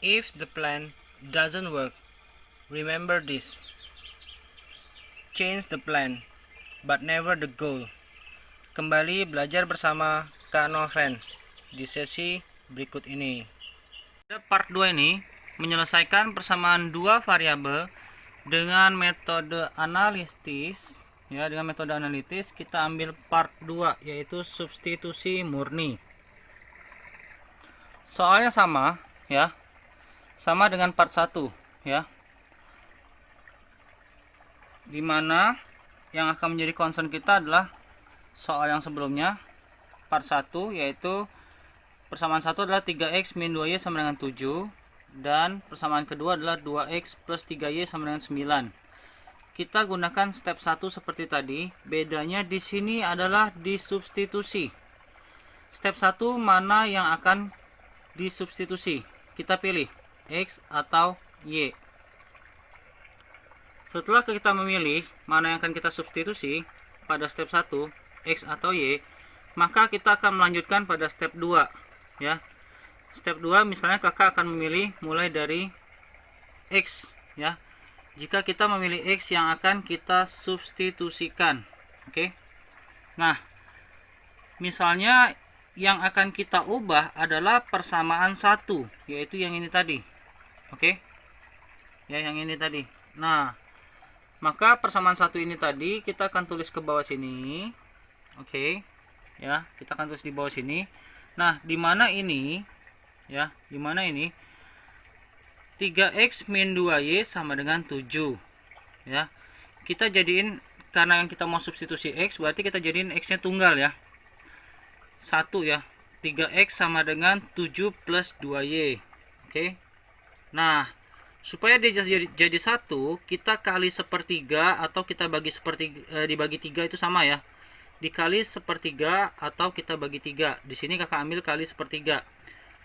If the plan doesn't work, remember this. Change the plan, but never the goal. Kembali belajar bersama Kak Noven di sesi berikut ini. Part 2 ini menyelesaikan persamaan dua variabel dengan metode analitis. Ya, dengan metode analitis kita ambil part 2 yaitu substitusi murni. Soalnya sama, ya. Sama dengan part 1, ya. Dimana yang akan menjadi concern kita adalah soal yang sebelumnya, part 1, yaitu persamaan 1 adalah 3x min 2y sama dengan 7, dan persamaan kedua adalah 2x plus 3y sama dengan 9. Kita gunakan step 1 seperti tadi. Bedanya di sini adalah disubstitusi. Step 1 mana yang akan disubstitusi? Kita pilih x atau y. Setelah kita memilih mana yang akan kita substitusi pada step 1, x atau y, maka kita akan melanjutkan pada step 2, ya. Step 2 misalnya kakak akan memilih mulai dari x, ya. Jika kita memilih x yang akan kita substitusikan, oke. Nah, misalnya yang akan kita ubah adalah persamaan 1, yaitu yang ini tadi. Oke. Ya, yang ini tadi. Nah, maka persamaan 1 ini tadi kita akan tulis ke bawah sini. Oke. Ya, kita akan tulis di bawah sini. Nah, di mana ini? Ya, di mana ini? 3x min 2y sama dengan 7. Ya. Kita jadiin, karena yang kita mau substitusi x, berarti kita jadiin x-nya tunggal, ya. 1, ya. 3x sama dengan 7 plus 2y. Oke. Nah, supaya dia jadi 1, kita kali sepertiga atau kita bagi dibagi 3 itu sama, ya. Dikali sepertiga atau kita bagi 3. Di sini kakak ambil kali sepertiga.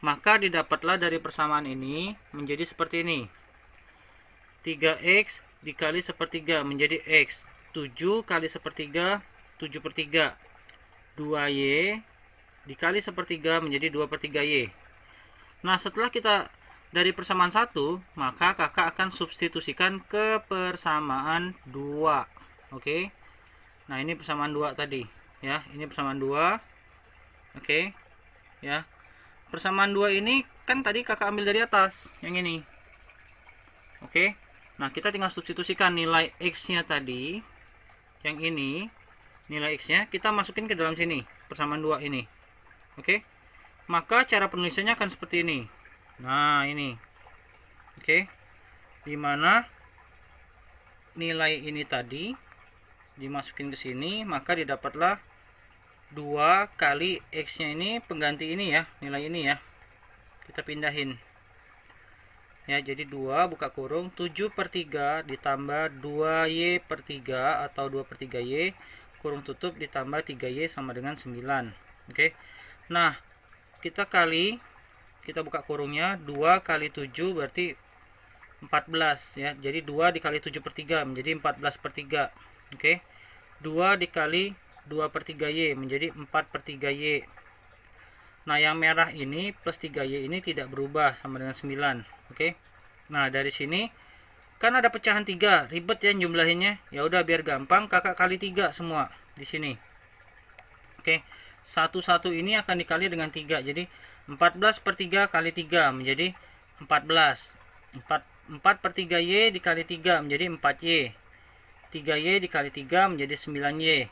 Maka didapatlah dari persamaan ini menjadi seperti ini. 3x dikali sepertiga menjadi x. 7 kali sepertiga 7/3. 2y dikali sepertiga menjadi 2/3y. Nah, setelah kita dari persamaan 1, maka kakak akan substitusikan ke persamaan 2. Oke. Nah, ini persamaan 2 tadi, ya. Ini persamaan 2. Oke. Ya. Persamaan 2 ini kan tadi kakak ambil dari atas, yang ini. Oke. Nah, kita tinggal substitusikan nilai x-nya tadi, yang ini, nilai x-nya kita masukin ke dalam sini, persamaan 2 ini. Oke. Maka cara penulisannya akan seperti ini. Nah, ini. Oke. Dimana nilai ini tadi dimasukin ke sini, maka didapatlah 2 kali x-nya ini pengganti ini, ya, nilai ini, ya. Kita pindahin. Ya, jadi 2 buka kurung 7/3 ditambah 2y/3 atau 2/3y kurung tutup ditambah 3y sama dengan 9. Oke. Nah, kita buka kurungnya, 2 kali 7 berarti 14, ya. Jadi 2 dikali 7/3 menjadi 14/3. Oke. 2 dikali 2/3y menjadi 4/3y. Nah, yang merah ini plus 3y ini tidak berubah sama dengan 9. Oke. Nah, dari sini kan ada pecahan 3, ribet ya jumlahinnya. Ya udah, biar gampang kakak kali 3 semua di sini. Oke. 1 ini akan dikali dengan 3. Jadi 14/3 kali 3 menjadi 14. 4/3y dikali 3 menjadi 4y. 3y dikali 3 menjadi 9y,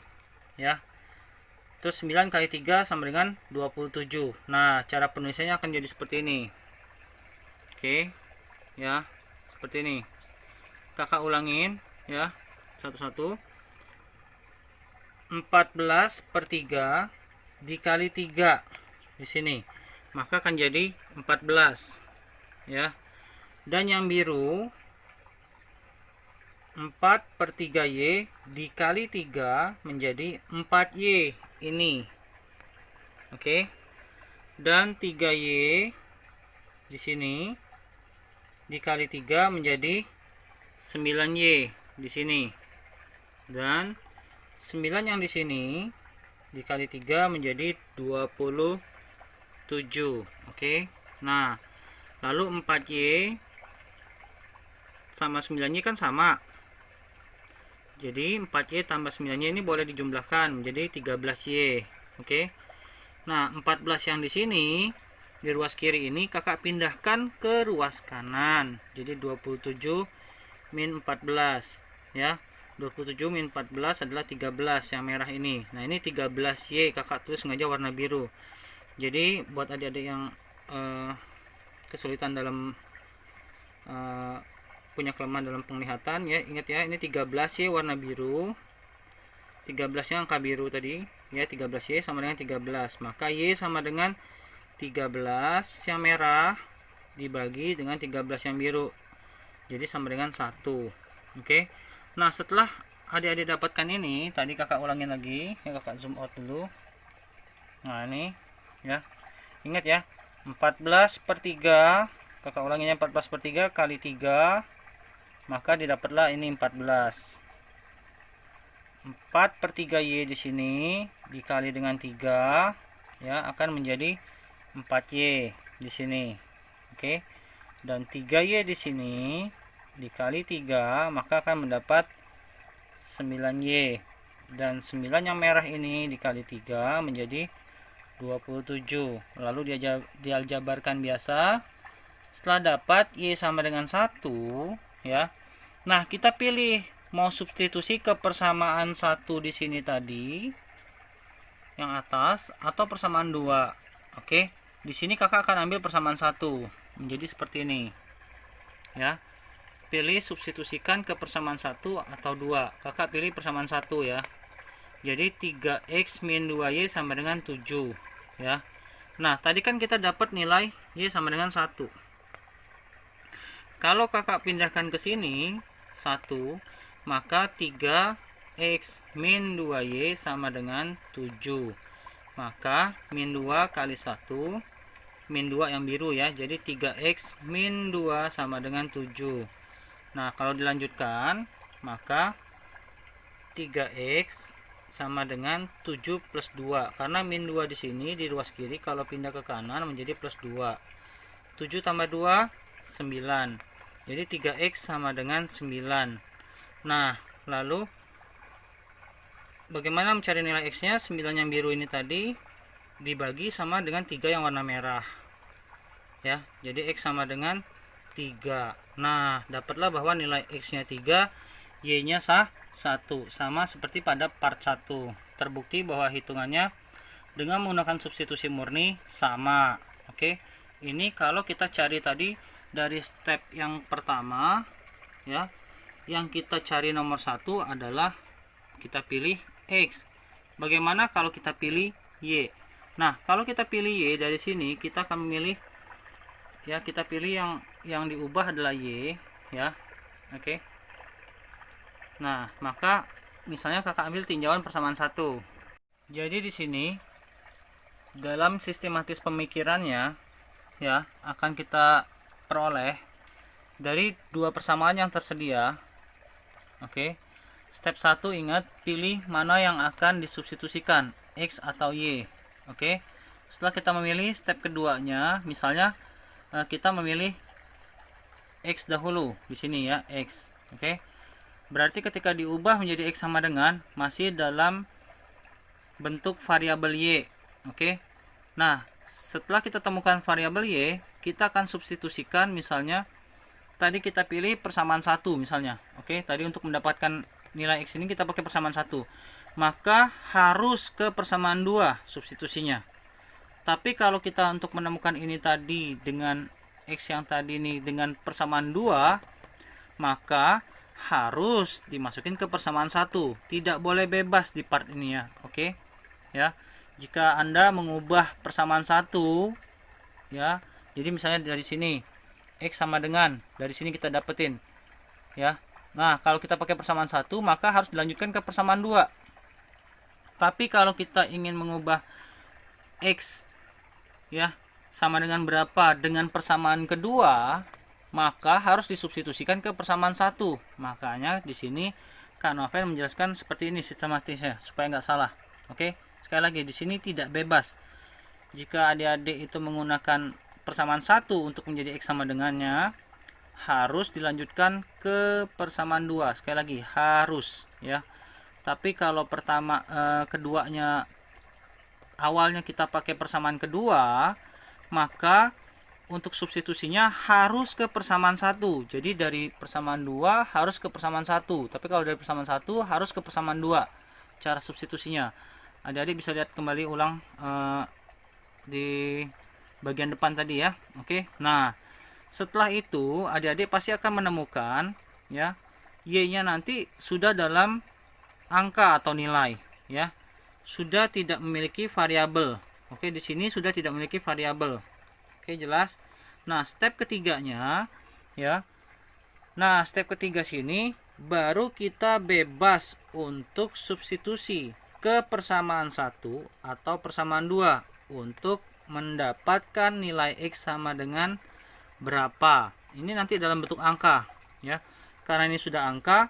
ya. Terus 9 kali 3 sama dengan 27. Nah, cara penulisannya akan jadi seperti ini. Oke. Ya, seperti ini. Kakak ulangin, ya, satu-satu. 14/3 dikali 3 di sini, maka akan jadi 14, ya. Dan yang biru 4/3y dikali 3 menjadi 4y ini. Oke. Dan 3y di sini dikali 3 menjadi 9y di sini. Dan 9 yang di sini dikali 3 menjadi 27. Oke. Nah, Lalu 4Y sama 9Y kan sama. Jadi 4Y tambah 9Y ini boleh dijumlahkan menjadi 13Y. Oke. Nah, 14 yang di sini di ruas kiri ini kakak pindahkan ke ruas kanan. Jadi 27 min 14 ya. 27 min 14 adalah 13 yang merah ini. Nah, ini 13Y kakak tulis sengaja warna biru. Jadi buat adik-adik yang kesulitan dalam punya kelemahan dalam penglihatan ya, ingat ya, ini 13Y warna biru, 13 nya angka biru tadi ya, 13Y sama dengan 13, maka Y sama dengan 13 yang merah dibagi dengan 13 yang biru, jadi sama dengan 1. Oke. Nah, setelah adik-adik dapatkan ini, tadi kakak ulangin lagi ya, kakak zoom out dulu. Nah, ini ya, ingat ya, 14/3, kakak ulanginya 14/3 kali 3, maka didapatlah ini 14. 4/3Y di sini dikali dengan 3 ya, akan menjadi 4Y di sini. Oke. Dan 3Y di sini dikali 3 maka akan mendapat 9Y, dan 9 yang merah ini dikali 3 menjadi 27. Lalu dialjabarkan biasa. Setelah dapat Y sama dengan 1 ya. Nah, kita pilih mau substitusi ke persamaan 1 di sini tadi yang atas atau persamaan 2. Oke. Di sini kakak akan ambil persamaan 1 menjadi seperti ini. Ya. Pilih substitusikan ke persamaan 1 atau 2. Kakak pilih persamaan 1 ya. Jadi 3x min 2y sama dengan 7 ya. Nah, tadi kan kita dapat nilai y sama dengan 1. Kalau kakak pindahkan ke sini 1, maka 3x min 2y sama dengan 7. Maka min 2 kali 1, min 2 yang biru ya, jadi 3x min 2 sama dengan 7. Nah, kalau dilanjutkan, maka 3x sama dengan 7 plus 2. Karena min 2 di sini di ruas kiri, kalau pindah ke kanan menjadi plus 2. 7 tambah 2, 9. Jadi 3x sama dengan 9. Nah, lalu bagaimana mencari nilai x-nya? 9 yang biru ini tadi dibagi sama dengan 3 yang warna merah. Ya, jadi x sama dengan 3. Nah, dapatlah bahwa nilai x-nya 3, y-nya 1, sama seperti pada part 1. Terbukti bahwa hitungannya dengan menggunakan substitusi murni sama. Oke. Ini kalau kita cari tadi dari step yang pertama ya. Yang kita cari nomor 1 adalah kita pilih x. Bagaimana kalau kita pilih y? Nah, kalau kita pilih y dari sini kita akan memilih ya, kita pilih yang diubah adalah y ya. Oke. Nah, maka misalnya kakak ambil tinjauan persamaan 1. Jadi di sini dalam sistematis pemikirannya ya, akan kita peroleh dari dua persamaan yang tersedia. Oke. Step 1, ingat pilih mana yang akan disubstitusikan, x atau y. Oke. Setelah kita memilih, step keduanya misalnya kita memilih x dahulu di sini ya, x. Oke. Berarti ketika diubah menjadi x sama dengan masih dalam bentuk variabel y. Oke. Nah, setelah kita temukan variabel y, kita akan substitusikan misalnya tadi kita pilih persamaan 1 misalnya. Oke, tadi untuk mendapatkan nilai x ini kita pakai persamaan 1. Maka harus ke persamaan 2 substitusinya. Tapi kalau kita untuk menemukan ini tadi dengan x yang tadi ini dengan persamaan 2, maka harus dimasukin ke persamaan 1. Tidak boleh bebas di part ini ya. Oke. Ya. Jika Anda mengubah persamaan 1 ya, jadi misalnya dari sini x sama dengan, dari sini kita dapetin ya. Nah, kalau kita pakai persamaan 1 maka harus dilanjutkan ke persamaan 2. Tapi kalau kita ingin mengubah x ya sama dengan berapa dengan persamaan kedua, maka harus disubstitusikan ke persamaan 1. Makanya di sini Kak Novel menjelaskan seperti ini sistematisnya supaya nggak salah. Oke. Sekali lagi di sini tidak bebas. Jika adik-adik itu menggunakan persamaan 1 untuk menjadi X sama dengannya, harus dilanjutkan ke persamaan 2. Sekali lagi, harus ya. Tapi kalau keduanya awalnya kita pakai persamaan kedua, maka untuk substitusinya harus ke persamaan 1. Jadi dari persamaan 2 harus ke persamaan 1. Tapi kalau dari persamaan 1 harus ke persamaan 2. Cara substitusinya. Adik-adik bisa lihat kembali ulang di bagian depan tadi ya. Oke. Nah, setelah itu adik-adik pasti akan menemukan ya, y-nya nanti sudah dalam angka atau nilai ya. Sudah tidak memiliki variabel. Oke, di sini sudah tidak memiliki variabel. Oke, jelas. Nah, step ketiganya ya. Nah, step ketiga sini baru kita bebas untuk substitusi ke persamaan 1 atau persamaan 2 untuk mendapatkan nilai X sama dengan berapa. Ini nanti dalam bentuk angka ya. Karena ini sudah angka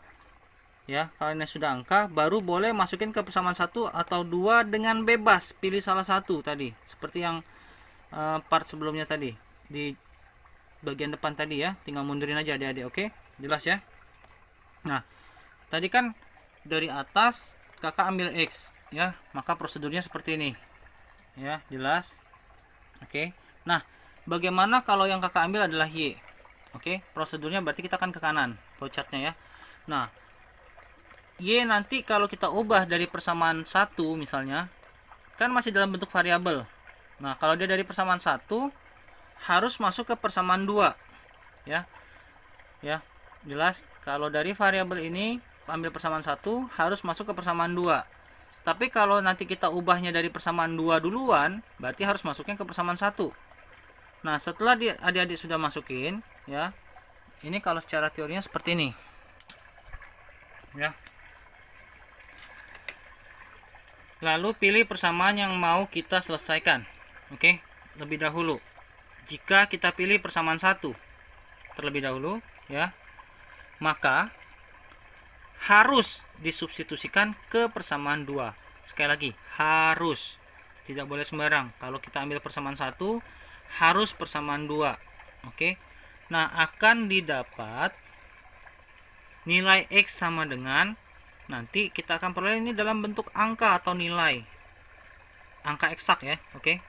ya, karena sudah angka baru boleh masukin ke persamaan 1 atau 2 dengan bebas, pilih salah satu tadi, seperti yang part sebelumnya tadi di bagian depan tadi ya, tinggal mundurin aja adik-adik. Oke, jelas ya. Nah, tadi kan dari atas kakak ambil X ya, maka prosedurnya seperti ini ya, jelas. Oke, nah bagaimana kalau yang kakak ambil adalah Y? Oke, prosedurnya berarti kita akan ke kanan flowchartnya ya. Nah, Y nanti kalau kita ubah dari persamaan 1 misalnya, kan masih dalam bentuk variabel. Nah, kalau dia dari persamaan 1 harus masuk ke persamaan 2 ya. Ya, jelas. Kalau dari variabel ini ambil persamaan 1 harus masuk ke persamaan 2. Tapi kalau nanti kita ubahnya dari persamaan 2 duluan, berarti harus masuknya ke persamaan 1. Nah, setelah adik-adik sudah masukin ya. Ini kalau secara teorinya seperti ini. Ya. Lalu pilih persamaan yang mau kita selesaikan. Oke, lebih dahulu. Jika kita pilih persamaan 1 terlebih dahulu ya, maka harus disubstitusikan ke persamaan 2. Sekali lagi, harus. Tidak boleh sembarang. Kalau kita ambil persamaan 1, harus persamaan 2. Oke. Nah, akan didapat nilai X sama dengan, nanti kita akan peroleh ini dalam bentuk angka atau nilai. Angka eksak ya, oke.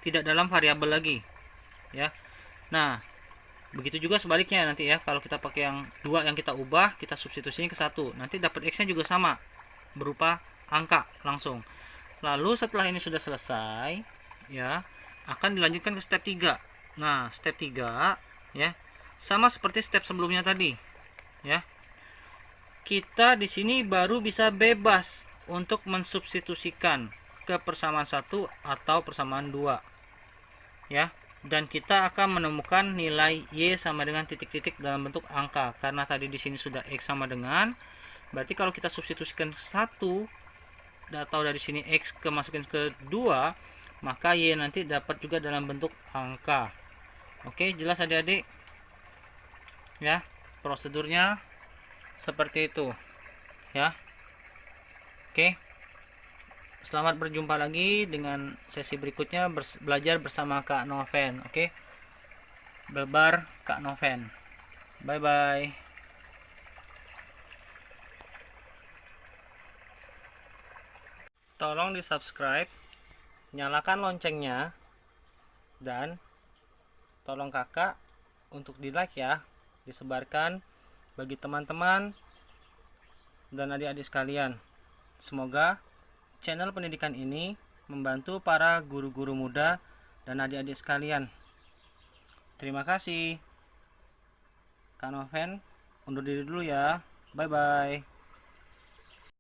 Tidak dalam variabel lagi. Ya. Nah, begitu juga sebaliknya nanti ya, kalau kita pakai yang 2 yang kita ubah, kita substitusinya ke 1, nanti dapat X-nya juga sama berupa angka langsung. Lalu setelah ini sudah selesai ya, akan dilanjutkan ke step 3. Nah, step 3 ya, sama seperti step sebelumnya tadi ya. Kita di sini baru bisa bebas untuk mensubstitusikan ke persamaan 1 atau persamaan 2 ya. Dan kita akan menemukan nilai Y sama dengan titik-titik dalam bentuk angka. Karena tadi di sini sudah X sama dengan, berarti kalau kita substitusikan 1 atau dari sini X masukin ke 2, maka Y nanti dapat juga dalam bentuk angka. Oke, jelas adik-adik ya, prosedurnya seperti itu ya. Oke, selamat berjumpa lagi dengan sesi berikutnya, belajar bersama Kak Noven. Oke, Belbar Kak Noven. Bye bye. Tolong di subscribe, nyalakan loncengnya, dan tolong kakak untuk di like ya, disebarkan bagi teman-teman dan adik-adik sekalian. Semoga channel pendidikan ini membantu para guru-guru muda dan adik-adik sekalian. Terima kasih. Kak Noven undur diri dulu ya. Bye bye.